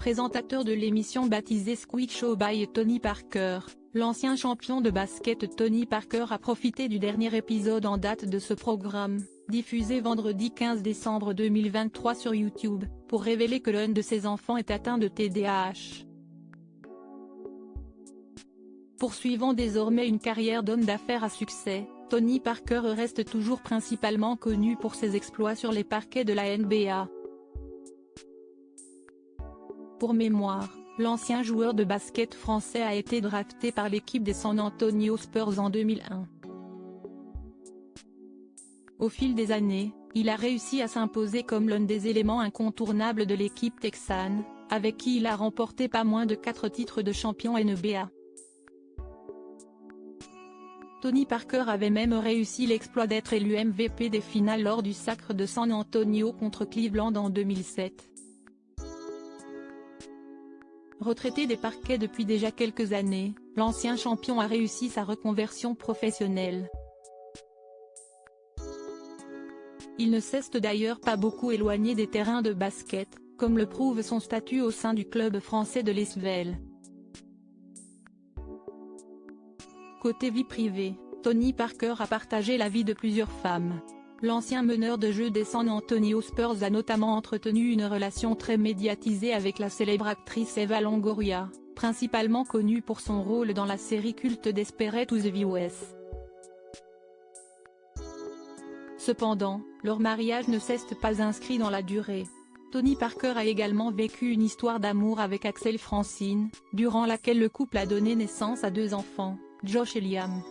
Présentateur de l'émission baptisée Squeak Show by Tony Parker, l'ancien champion de basket Tony Parker a profité du dernier épisode en date de ce programme, diffusé vendredi 15 décembre 2023 sur YouTube, pour révéler que l'un de ses enfants est atteint de TDAH. Poursuivant désormais une carrière d'homme d'affaires à succès, Tony Parker reste toujours principalement connu pour ses exploits sur les parquets de la NBA. Pour mémoire, l'ancien joueur de basket français a été drafté par l'équipe des San Antonio Spurs en 2001. Au fil des années, il a réussi à s'imposer comme l'un des éléments incontournables de l'équipe texane, avec qui il a remporté pas moins de 4 titres de champion NBA. Tony Parker avait même réussi l'exploit d'être élu MVP des finales lors du sacre de San Antonio contre Cleveland en 2007. Retraité des parquets depuis déjà quelques années, l'ancien champion a réussi sa reconversion professionnelle. Il ne s'est d'ailleurs pas beaucoup éloigné des terrains de basket, comme le prouve son statut au sein du club français de l'Esvel. Côté vie privée, Tony Parker a partagé la vie de plusieurs femmes. L'ancien meneur de jeu des San Antonio Spurs a notamment entretenu une relation très médiatisée avec la célèbre actrice Eva Longoria, principalement connue pour son rôle dans la série culte Desperate Housewives. Cependant, leur mariage ne s'est pas inscrit dans la durée. Tony Parker a également vécu une histoire d'amour avec Axel Francine, durant laquelle le couple a donné naissance à 2 enfants, Josh et Liam.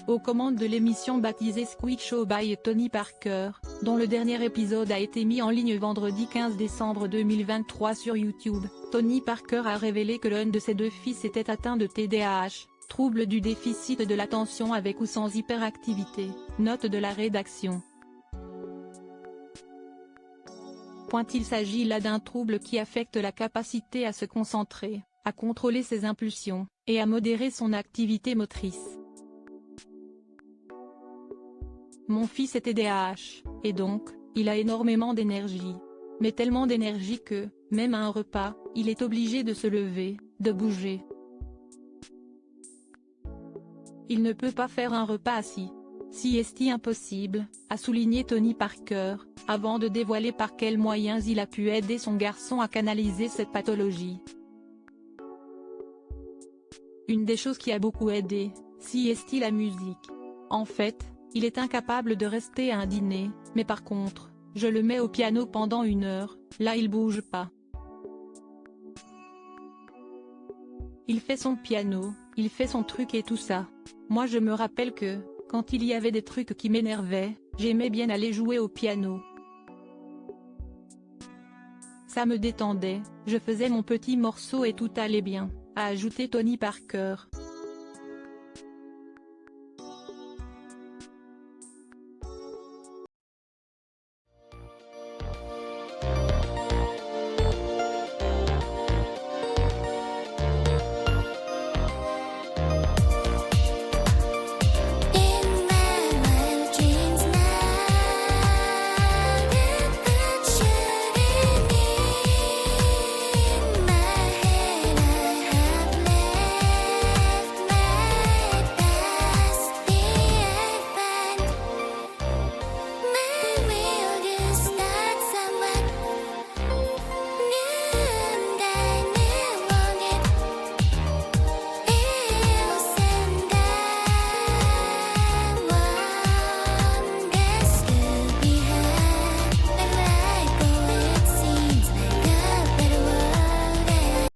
Aux commandes de l'émission baptisée Squeak Show by Tony Parker, dont le dernier épisode a été mis en ligne vendredi 15 décembre 2023 sur YouTube, Tony Parker a révélé que l'un de ses 2 fils était atteint de TDAH, trouble du déficit de l'attention avec ou sans hyperactivité, note de la rédaction. Il s'agit là d'un trouble qui affecte la capacité à se concentrer, à contrôler ses impulsions, et à modérer son activité motrice. Mon fils est TDAH, et donc, il a énormément d'énergie. Mais tellement d'énergie que, même à un repas, il est obligé de se lever, de bouger. Il ne peut pas faire un repas assis. Sieste impossible, a souligné Tony Parker, avant de dévoiler par quels moyens il a pu aider son garçon à canaliser cette pathologie. Une des choses qui a beaucoup aidé, sieste la musique. En fait, il est incapable de rester à un dîner, mais par contre, je le mets au piano pendant 1 heure, là il bouge pas. Il fait son piano, il fait son truc et tout ça. Moi je me rappelle que, quand il y avait des trucs qui m'énervaient, j'aimais bien aller jouer au piano. Ça me détendait, je faisais mon petit morceau et tout allait bien, a ajouté Tony Parker.